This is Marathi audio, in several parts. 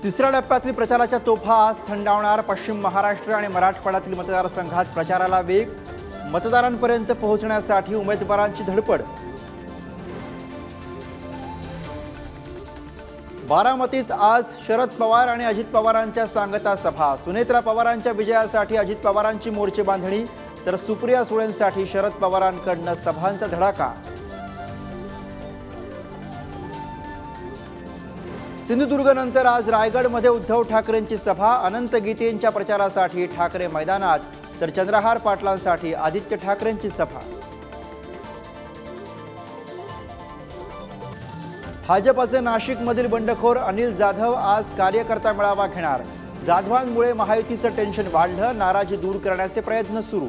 तिसऱ्या टप्प्यातील प्रचाराच्या तोफा आज थंडावणार। पश्चिम महाराष्ट्र आणि मराठवाड्यातील मतदारसंघात प्रचाराला वेग। मतदारांपर्यंत पोहोचण्यासाठी उमेदवारांची धडपड। बारामतीत आज शरद पवार आणि अजित पवारांच्या सांगता सभा। सुनेत्रा पवारांच्या विजयासाठी अजित पवारांची मोर्चे बांधणी, तर सुप्रिया सुळेंसाठी शरद पवारांकडून सभांचा धडाका। सिंधुदुर्गनंतर आज रायगडमध्ये उद्धव ठाकरेंची सभा। अनंत गीतेंच्या प्रचारासाठी ठाकरे मैदानात, तर चंद्रहार पाटलांसाठी आदित्य ठाकरेंची सभा। भाजपचे नाशिकमधील बंडखोर अनिल जाधव आज कार्यकर्ता मेळावा घेणार। जाधवांमुळे महायुतीचं टेन्शन वाढलं, नाराजी दूर करण्याचे प्रयत्न सुरू।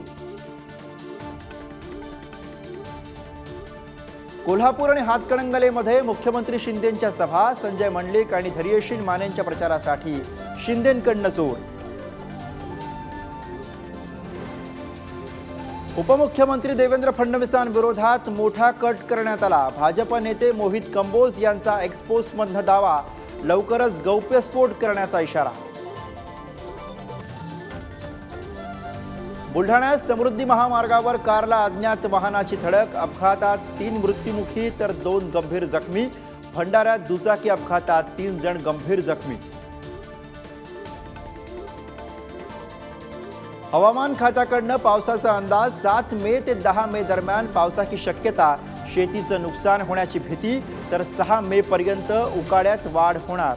कोल्हापूर आणि हातकणंगलेमध्ये मुख्यमंत्री शिंदेंच्या सभा। संजय मंडलिक आणि धैर्यशील मानेंच्या प्रचारासाठी शिंदेंकडून जोर। उपमुख्यमंत्री देवेंद्र फडणवीसांविरोधात मोठा कट करण्यात आला। भाजप नेते मोहित कंबोज यांचा एक्सपोजमधून दावा, लवकरच गौप्यस्फोट करण्याचा इशारा। बुलढाण्यात समृद्धी महामार्गावर कारला अज्ञात वाहनाची धडक। अपघातात 3 मृत्युमुखी तर 2 गंभीर जखमी। भंडाऱ्यात दुचाकी अपघातात 3 जण गंभीर जखमी। हवामान खात्याकडून पावसाचा अंदाज। 7 मे ते 10 मे दरम्यान पावसाची शक्यता। शेतीचं नुकसान होण्याची भीती, तर 6 मे पर्यंत उकाड्यात वाढ होणार।